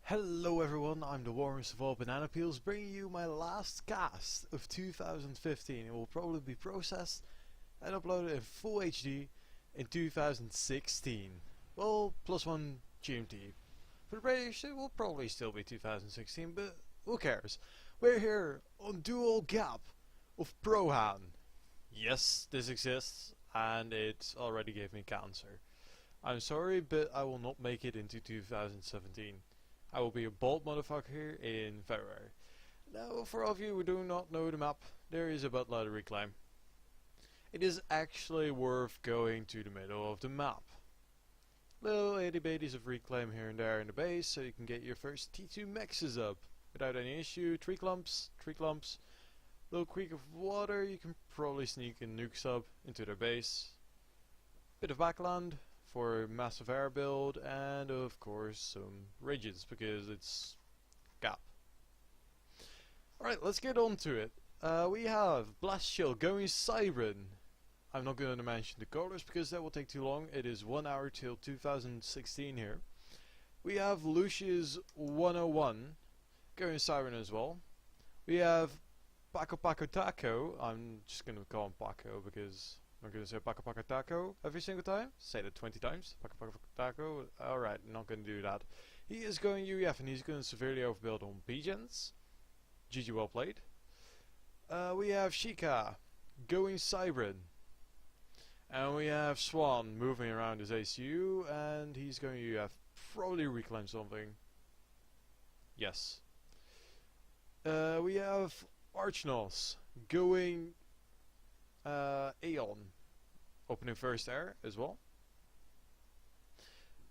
Hello everyone, I'm the warmest of all banana peels, bringing you my last cast of 2015. It will probably be processed and uploaded in full HD in 2016. Well, plus one GMT. For the British it will probably still be 2016, but who cares? We're here on dual GAP of PROHAN. Yes, this exists and it already gave me cancer. I'm sorry, but I will not make it into 2017. I will be a bald motherfucker in February. Now, for all of you who do not know the map, there is a buttload to reclaim. It is actually worth going to the middle of the map. Little itty bitties of reclaim here and there in the base, so you can get your first T2 maxes up without any issue. Tree clumps. Little creek of water, you can probably sneak a nuke sub into their base. Bit of backland for massive air build, and of course some ridges because it's GAP. Alright, let's get on to it. We have Blast Shield going Siren. I'm not going to mention the colors because that will take too long. It is 1 hour till 2016 here. We have Lucius 101 going Siren as well. We have Paco Taco. I'm just going to call him Paco because I'm going to say Paco Taco every single time. Say that 20 times. Paco Taco. Alright, not going to do that. He is going UEF and he's going to severely overbuild on P-Gens. GG well played. We have Shika going Siren. And we have Swan moving around his ACU and he's going UEF. Probably reclaim something. Yes. We have Archnos going Aeon, opening first air as well.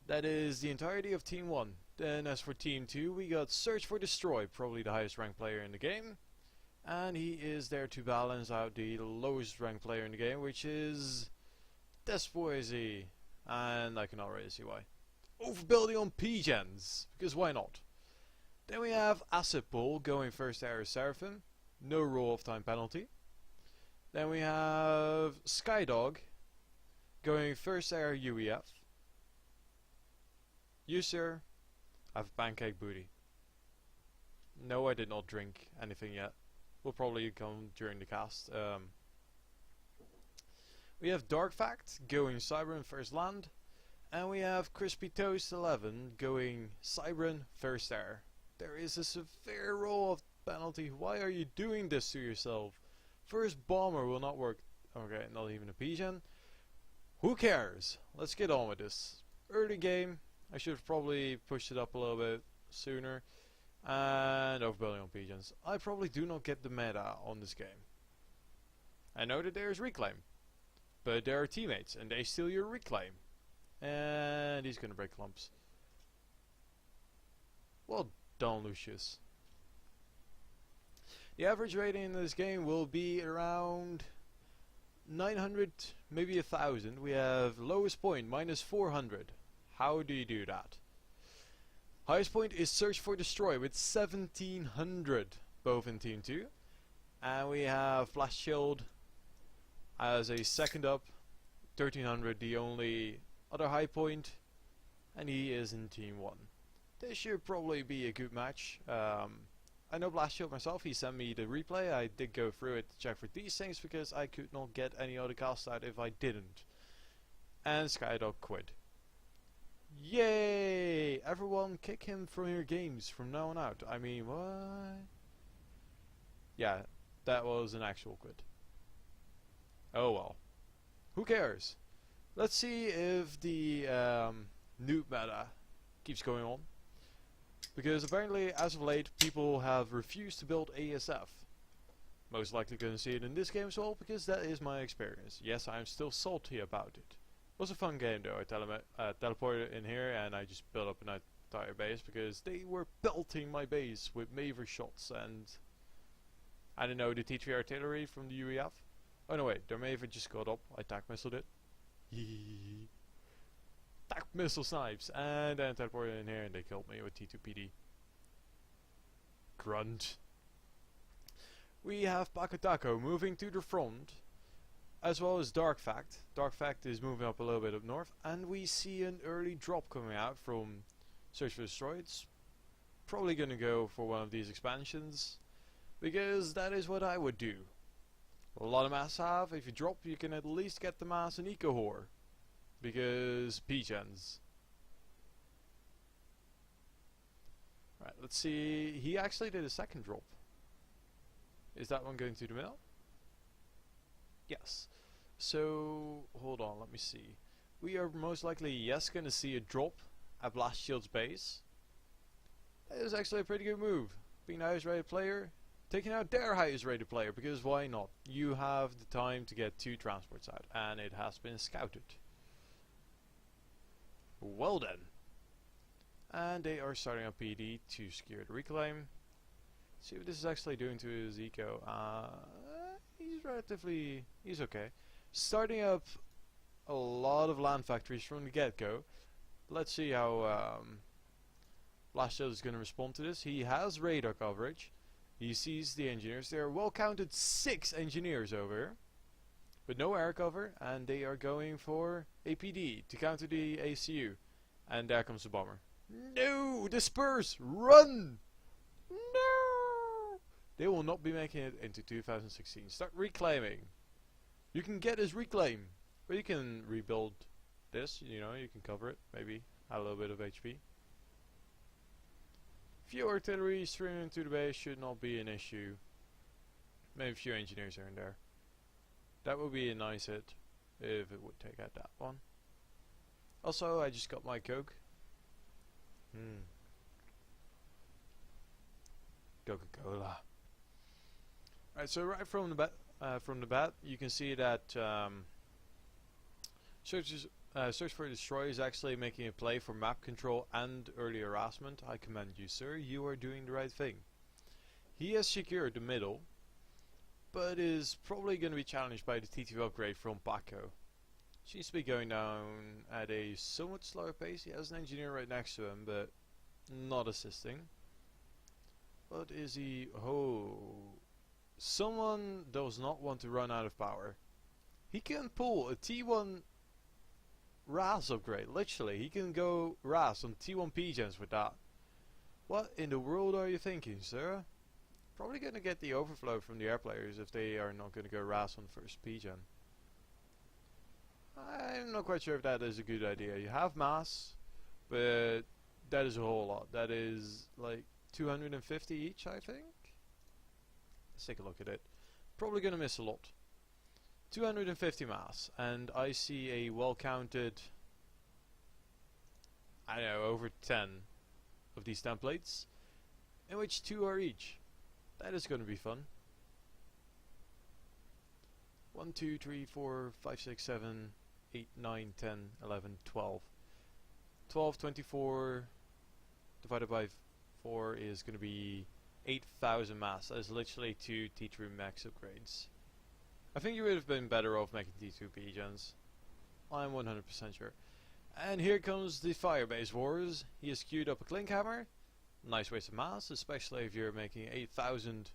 That is the entirety of Team 1. Then as for Team 2, we got Search for Destroy, probably the highest ranked player in the game. And he is there to balance out the lowest ranked player in the game, which is Despoisy. And I can already see why. Overbuilding on P-Gens, because why not? Then we have Acid Bull going first air as Seraphim, no roll of time penalty. Then we have Skydog going first air UEF. You sir, have pancake booty. No, I did not drink anything yet. Will probably come during the cast. We have Dark Fact going Siren first land. And we have Crispy Toast 11 going Siren first air. There is a severe roll of penalty. Why are you doing this to yourself? First bomber will not work. Okay, not even a P-Gen. Who cares? Let's get on with this. Early game. I should have probably pushed it up a little bit sooner. And overbuilding on P-Gens. I probably do not get the meta on this game. I know that there is reclaim. But there are teammates and they steal your reclaim. And he's gonna break clumps. Well done, Lucius. The average rating in this game will be around 900, maybe 1000. We have lowest point, minus 400. How do you do that? Highest point is Search for Destroy with 1700, both in Team 2. And we have Blast Shield as a second up, 1300, the only other high point. And he is in Team 1. This should probably be a good match. I know Blast Shield myself, he sent me the replay. I did go through it to check for these things because I could not get any other cast out if I didn't. And Skydog quit. Yay! Everyone kick him from your games from now on out. I mean, what? Yeah, that was an actual quit. Oh well. Who cares? Let's see if the noob meta keeps going on. Because apparently, as of late, people have refused to build ASF. Most likely going to see it in this game as well, because that is my experience. Yes, I'm still salty about it. It was a fun game though. I teleported in here and I just built up an entire base because they were belting my base with Maver shots and I don't know, the T3 artillery from the UEF. Oh no wait, their Maver just got up. I tac missiled it. Yee. Tac missile snipes, and then teleported in here and they killed me with T2PD. Grunt. We have Paco Taco moving to the front, as well as Dark Fact. Dark Fact is moving up a little bit up north, and we see an early drop coming out from Search for Destroy. It's probably gonna go for one of these expansions, because that is what I would do. A lot of mass have. If you drop, you can at least get the mass in Eco Whore, because P-gens. Right, let's see. He actually did a second drop. Is that one going to the mill? Yes. So, hold on, let me see. We are most likely, yes, going to see a drop at Blast Shield's base. That is actually a pretty good move. Being the highest rated player, taking out their highest rated player, because why not? You have the time to get 2 transports out, and it has been scouted. Well then. And they are starting up PD to secure the reclaim. See what this is actually doing to his eco. He's okay. Starting up a lot of land factories from the get-go. Let's see how Blast Shield is going to respond to this. He has radar coverage. He sees the engineers. There are well counted 6 engineers over, with no air cover, and they are going for APD to counter the ACU. And there comes the bomber. No! Disperse! Run! No! They will not be making it into 2016. Start reclaiming. You can get his reclaim, but you can rebuild this. You know, you can cover it. Maybe add a little bit of HP. Few artillery streaming into the base should not be an issue. Maybe a few engineers here and there. That would be a nice hit if it would take out that one. Also, I just got my Coke. Coca-Cola. Right, so right from the bat, you can see that Search for Destroy is actually making a play for map control and early harassment. I commend you, sir. You are doing the right thing. He has secured the middle, but is probably going to be challenged by the T2 upgrade from Paco. Seems to be going down at a somewhat slower pace. He has an engineer right next to him, but not assisting. But is he... Oh... Someone does not want to run out of power. He can pull a T1 RAS upgrade. Literally, he can go RAS on T1 P-gens with that. What in the world are you thinking, sir? Probably gonna get the overflow from the air players if they are not gonna go RAS on first P-gen. I'm not quite sure if that is a good idea. You have mass, but that is a whole lot. That is like 250 each, I think. Let's take a look at it. Probably gonna miss a lot. 250 mass, and I see a well counted, I don't know, over 10 of these templates, in which 2 are each. That is gonna be fun. 1, 2, 3, 4, 5, 6, 7, 8, 9, 10, 11, 12. 12, 24 divided by 4 is going to be 8,000 mass. That is literally 2 T3 max upgrades. I think you would have been better off making T2 P-gens. I'm 100% sure. And here comes the Firebase Wars. He has queued up a Clink Hammer. Nice waste of mass, especially if you're making 8,000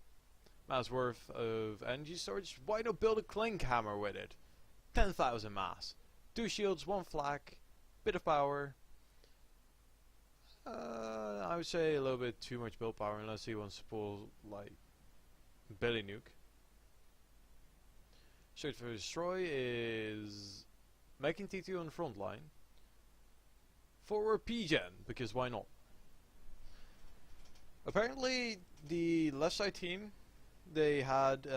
mass worth of energy storage. Why not build a Clink Hammer with it? 10,000 mass. 2 shields, 1 flak, bit of power. I would say a little bit too much build power unless he wants to pull like Billy Nuke. Search for Destroy is making T2 on the front line. Forward P-gen, because why not? Apparently the left side team, they had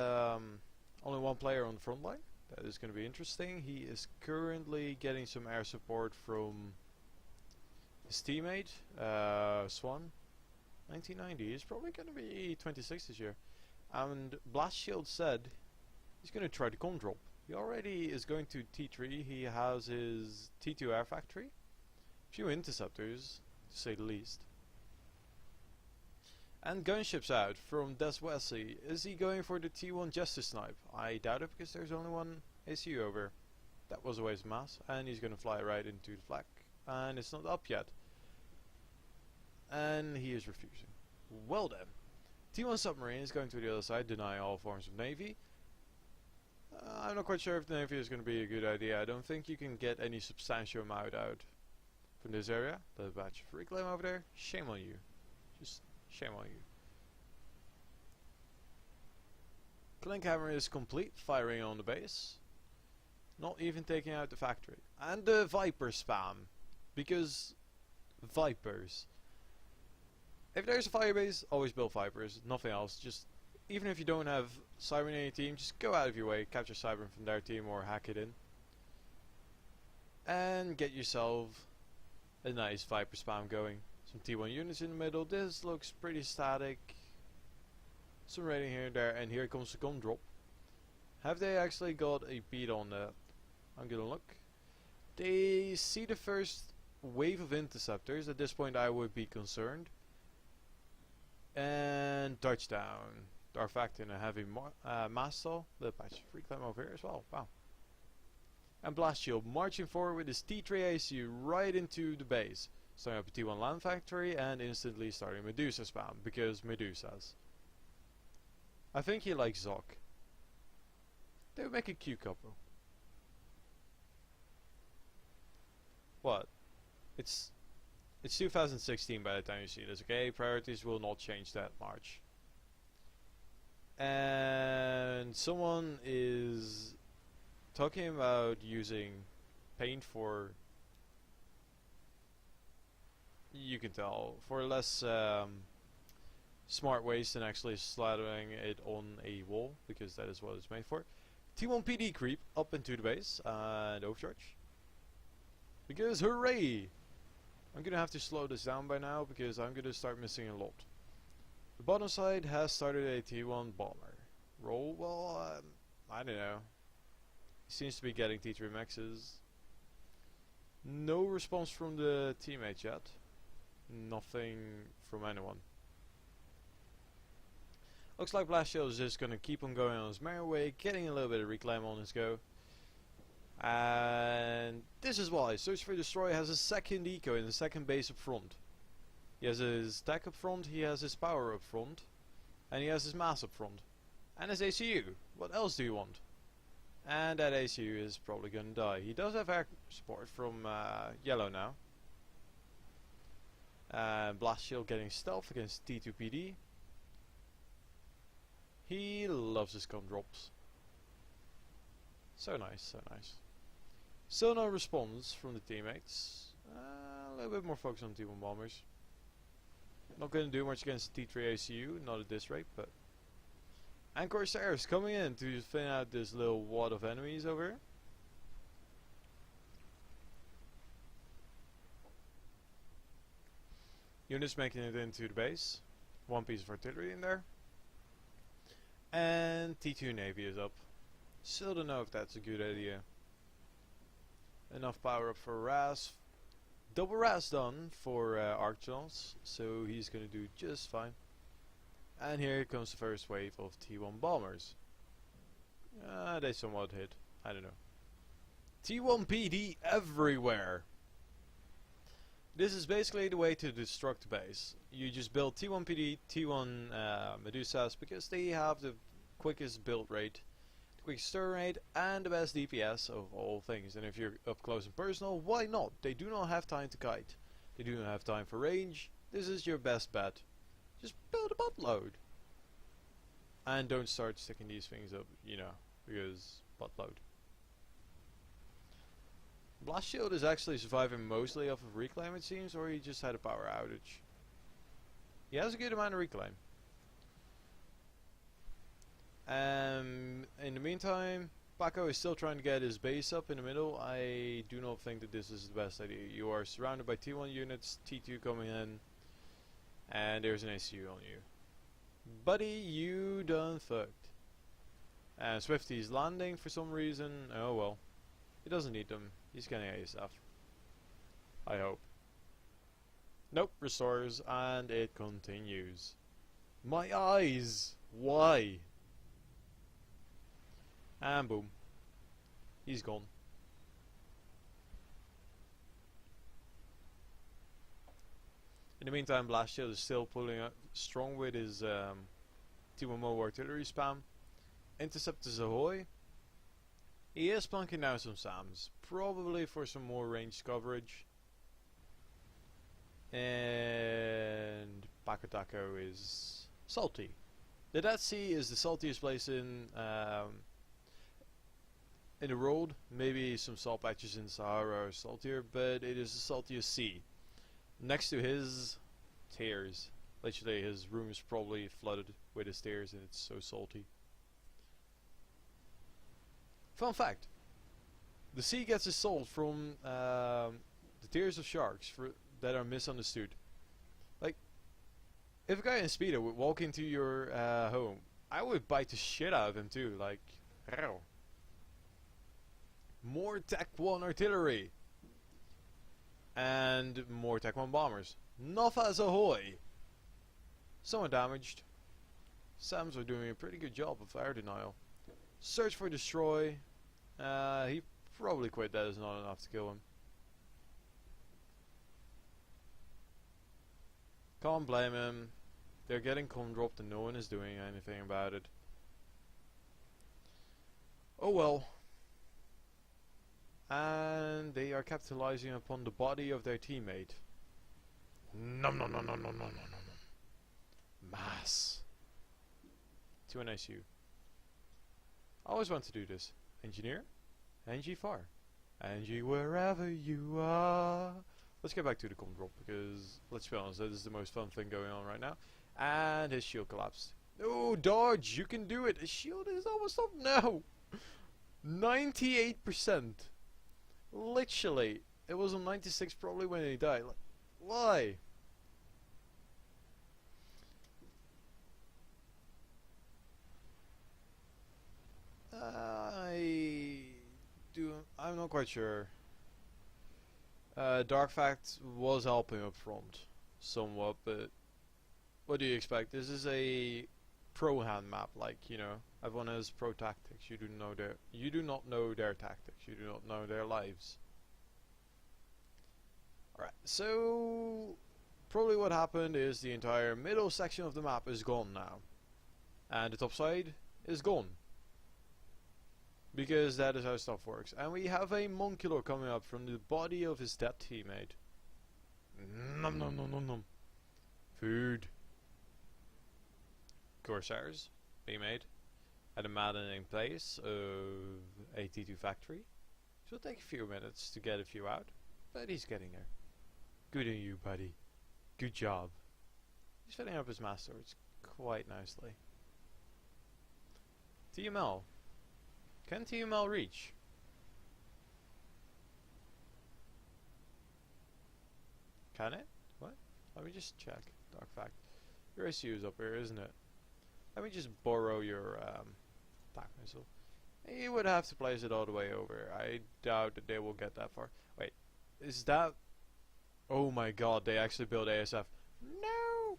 only 1 player on the front line. That is going to be interesting. He is currently getting some air support from his teammate, Swan. 1990. He's probably going to be 26 this year. And Blast Shield said he's going to try the com drop. He already is going to T3. He has his T2 air factory. Few interceptors, to say the least. And gunships out from Des Wesley. Is he going for the T1 Justice Snipe? I doubt it, because there's only 1 ACU over. That was a waste of mass. And he's going to fly right into the flak. And it's not up yet. And he is refusing. Well then. T1 Submarine is going to the other side, deny all forms of Navy. I'm not quite sure if the Navy is going to be a good idea. I don't think you can get any substantial amount out from this area. The batch of reclaim over there. Shame on you. Just shame on you. Clink hammer is complete, firing on the base. Not even taking out the factory. And the Viper spam. Because Vipers. If there's a fire base, always build Vipers, nothing else. Just, even if you don't have Siren in your team, just go out of your way, capture Siren from their team or hack it in. And get yourself a nice Viper spam going. Some T1 units in the middle, this looks pretty static. Some raiding here and there, and here comes the gun drop. Have they actually got a beat on that? I'm gonna look. They see the first wave of interceptors. At this point I would be concerned. And touchdown. Artifact in a heavy mastile. The patch reclaim over here as well. Wow. And Blast Shield marching forward with his T3 ACU right into the base. Starting up a T1 land factory and instantly starting Medusa spam. Because Medusas. I think he likes Zok. They would make a cute couple. What? It's 2016 by the time you see this, okay? Priorities will not change that much. And someone is talking about using paint for, you can tell, for less smart ways than actually slathering it on a wall, because that is what it's made for. T1 PD creep up into the base and overcharge. Because hooray! I'm gonna have to slow this down by now because I'm gonna start missing a lot. The bottom side has started a T1 bomber. Roll, well, I don't know. He seems to be getting T3 maxes. No response from the teammates yet. Nothing from anyone. Looks like Blast Shield is just gonna keep on going on his merry way, getting a little bit of reclaim on his go. And this is why Search for Destroy has a second eco in the second base up front. He has his tech up front, he has his power up front, and he has his mass up front. And his ACU. What else do you want? And that ACU is probably gonna die. He does have air support from yellow now. Blast Shield getting stealth against T2PD. He loves his gun drops. So nice, so nice. Still no response from the teammates. A little bit more focus on T1 bombers. Not gonna do much against T3 ACU, not at this rate, but. And Corsairs coming in to thin out this little wad of enemies over here. Units making it into the base. One piece of artillery in there. And T2 Navy is up. Still don't know if that's a good idea. Enough power up for Raz. Double Raz done for Archons, so he's gonna do just fine. And here comes the first wave of T1 bombers. They somewhat hit. I don't know. T1 PD everywhere. This is basically the way to destruct the base. You just build T1 PD, T1 Medusas, because they have the quickest build rate, the quickest turn rate, and the best DPS of all things. And if you're up close and personal, why not? They do not have time to kite. They do not have time for range. This is your best bet. Just build a buttload. And don't start sticking these things up, you know, because buttload. Blast Shield is actually surviving mostly off of reclaim, it seems, or he just had a power outage. He has a good amount of reclaim. In the meantime, Paco is still trying to get his base up in the middle. I do not think that this is the best idea. You are surrounded by T1 units, T2 coming in, and there's an ACU on you. Buddy, you done fucked. And Swifty's landing for some reason. Oh well. He doesn't need them. He's getting ASF. I hope. Nope, restores, and it continues. My eyes! Why? And boom. He's gone. In the meantime, Blast Shield is still pulling up strong with his T1 Mo artillery spam. Interceptors ahoy. He is plunking down some SAMs, probably for some more ranged coverage. And Paco Taco Taco is salty. The Dead Sea is the saltiest place in the world. Maybe some salt patches in Sahara are saltier, but it is the saltiest sea. Next to his tears. Literally, his room is probably flooded with his tears, and it's so salty. Fun fact: the sea gets its salt from the tears of sharks that are misunderstood. Like, if a guy in Speedo would walk into your home, I would bite the shit out of him too. Like, ow. More Tech 1 artillery. And more Tech 1 bombers. Novas ahoy! Someone damaged. Sams are doing a pretty good job of air denial. Search for destroy. He probably quit. That is not enough to kill him. Can't blame him. They're getting com dropped and no one is doing anything about it. Oh well. And they are capitalizing upon the body of their teammate. Nom nom nom nom nom nom nom nom. Mass. To an ICU. I always want to do this. Engineer, NG far, NG wherever you are. Let's get back to the com drop because let's be honest, that is the most fun thing going on right now. And his shield collapsed. Oh, dodge! You can do it. His shield is almost up now. 98%. Literally, it was on 96 probably when he died. Like, why? I'm not quite sure. Dark Fact was helping up front somewhat, but what do you expect? This is a Prohan map, like, you know, everyone has pro tactics. You do not know their tactics. You do not know their lives. Alright, so probably what happened is the entire middle section of the map is gone now. And the top side is gone. Because that is how stuff works. And we have a Monkular coming up from the body of his dead teammate. Nom nom nom nom nom. Food. Corsairs being made at a maddening place of a T2 factory. So it'll take a few minutes to get a few out. But he's getting there. Good on you, buddy. Good job. He's filling up his mass storage quite nicely. TML. Can TML reach? Can it? What? Let me just check. Dark Fact. Your ICU is up here, isn't it? Let me just borrow your attack missile. You would have to place it all the way over. I doubt that they will get that far. Wait, is that... Oh my god, they actually built ASF. No!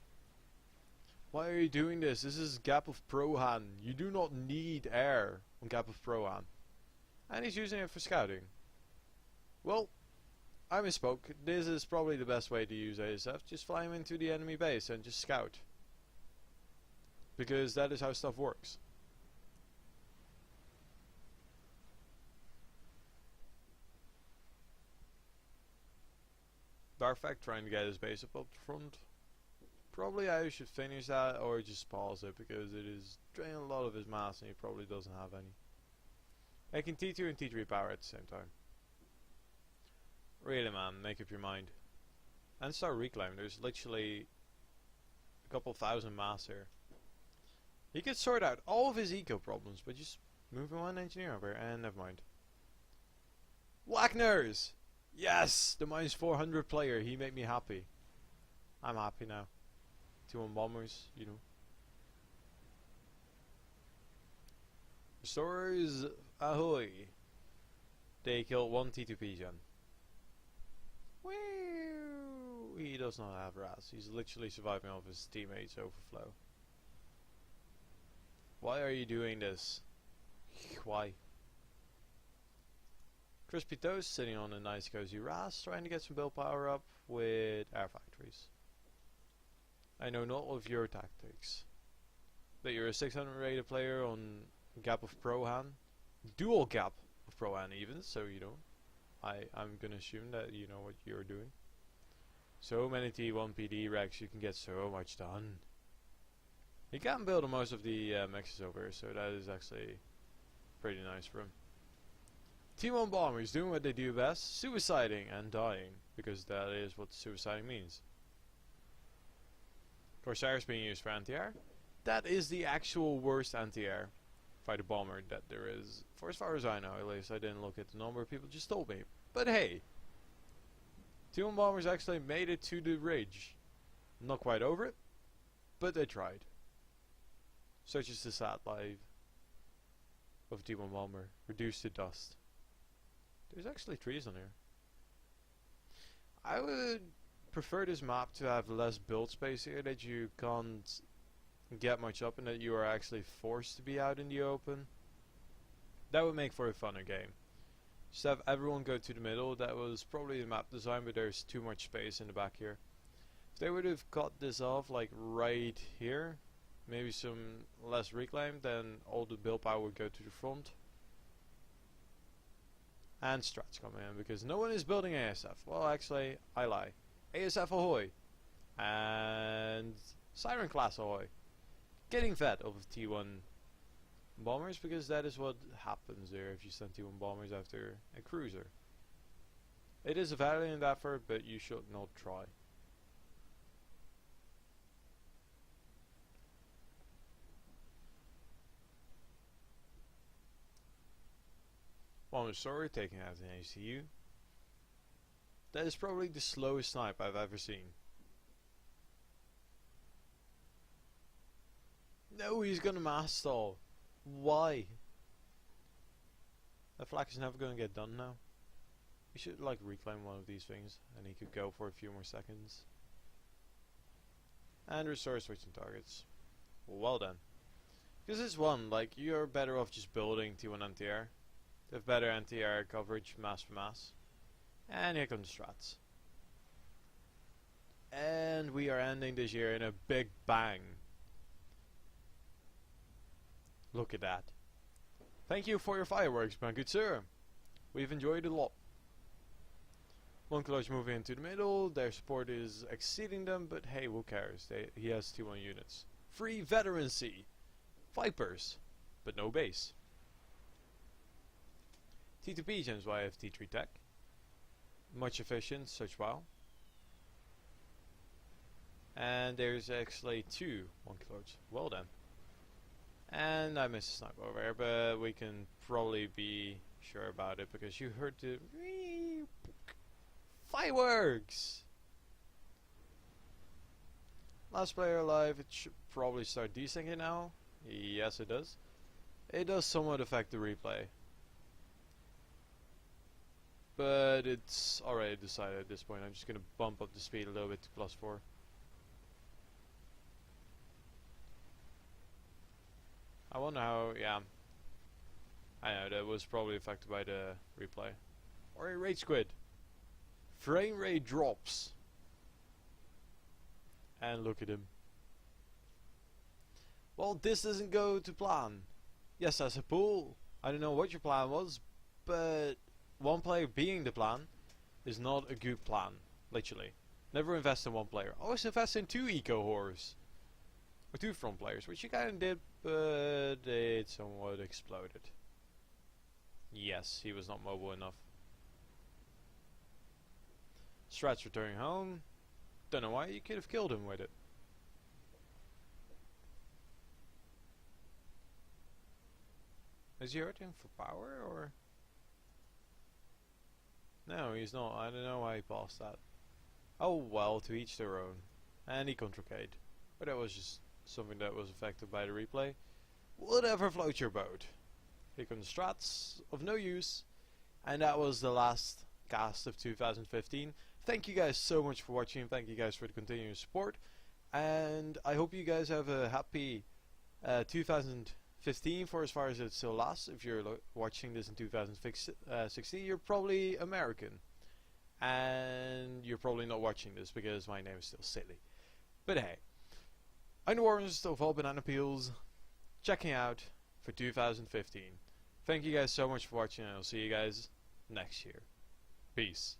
Why are you doing this? This is GAP of Prohan. You do not need air on GAP of Prohan. And he's using it for scouting. Well, I misspoke. This is probably the best way to use ASF. Just fly him into the enemy base and just scout. Because that is how stuff works. Dark Fact trying to get his base up front. Probably I should finish that or just pause it because it is draining a lot of his mass and he probably doesn't have any. Making T2 and T3 power at the same time. Really, man, make up your mind. And start reclaiming. There's literally a couple thousand mass here. He could sort out all of his eco problems, but just move one engineer over and never mind. Wagner's! Yes! The -400 player, he made me happy. I'm happy now. 2-1 bombers, you know. Restorers, ahoy! They killed one T2 Pigeon. Woo! He does not have RAS. He's literally surviving off his teammates' overflow. Why are you doing this? Why? Crispy Toast sitting on a nice cozy RAS, trying to get some build power up with air factories. I know not of your tactics. That you're a 600 rated player on GAP of Prohan. Dual GAP of Prohan even, so you know. I'm gonna assume that you know what you're doing. So many T1 PD racks, you can get so much done. He can build on most of the mexes over here, so that is actually pretty nice for him. T1 bombers doing what they do best, suiciding and dying, because that is what suiciding means. Corsairs being used for anti-air. That is the actual worst anti-air fighter bomber that there is, for as far as I know. At least I didn't look at the number, people just told me. But hey, T1 bombers actually made it to the ridge. Not quite over it, but they tried. Such is the sad life of T1 bomber, reduced to dust. There's actually trees on here. I would prefer this map to have less build space here, that you can't get much up and that you are actually forced to be out in the open. That would make for a funner game. Just have everyone go to the middle. That was probably the map design, but there's too much space in the back here. If they would have cut this off like right here, maybe some less reclaim, then all the build power would go to the front. And strats come in, because no one is building ASF. Well, actually, I lie. ASF ahoy! And Siren class ahoy! Getting fed of T1 bombers, because that is what happens there if you send T1 bombers after a cruiser. It is a valiant effort, but you should not try. Bomber story taking out an ACU. That is probably the slowest snipe I've ever seen. No, he's gonna mass stall. Why? That flak is never gonna get done now. He should like reclaim one of these things and he could go for a few more seconds. And restore switching targets. Well done. Because this one, like, you're better off just building T1 anti-air. They have better anti-air coverage, mass for mass. And here comes strats. And we are ending this year in a big bang. Look at that. Thank you for your fireworks, my good sir. We've enjoyed it a lot. One clutch moving into the middle. Their support is exceeding them, but hey, who cares? He has T1 units. Free veterancy. Vipers, but no base. T2P gems why I have T3 tech. Much efficient, such wow. And there's actually two 1 kilohertz. Well done. And I missed a snipe over here, but we can probably be sure about it because you heard the fireworks. Last player alive. It should probably start desyncing now. Yes, it does. It does somewhat affect the replay, but it's already decided at this point. I'm just gonna bump up the speed a little bit to +4. I wonder how, yeah. I know, that was probably affected by the replay. Or a rage squid. Frame rate drops. And look at him. Well, this doesn't go to plan. Yes, as a pool, I don't know what your plan was, but one player being the plan is not a good plan, literally. Never invest in one player. Always invest in 2 eco horrors. Or 2 front players, which you kind of did, but it somewhat exploded. Yes, he was not mobile enough. Strats returning home. Don't know why, you could have killed him with it. Is he hurting for power, or? No, he's not. I don't know why he passed that. Oh well, to each their own. And he controcade. But that was just something that was affected by the replay. Whatever floats your boat. Here comes strats of no use. And that was the last cast of 2015. Thank you guys so much for watching. Thank you guys for the continuous support. And I hope you guys have a happy 2015 for as far as it still lasts. If you're watching this in 2016, you're probably American. And you're probably not watching this because my name is still silly. But hey, I'm the Warriors of all banana peels, checking out for 2015. Thank you guys so much for watching, and I'll see you guys next year. Peace.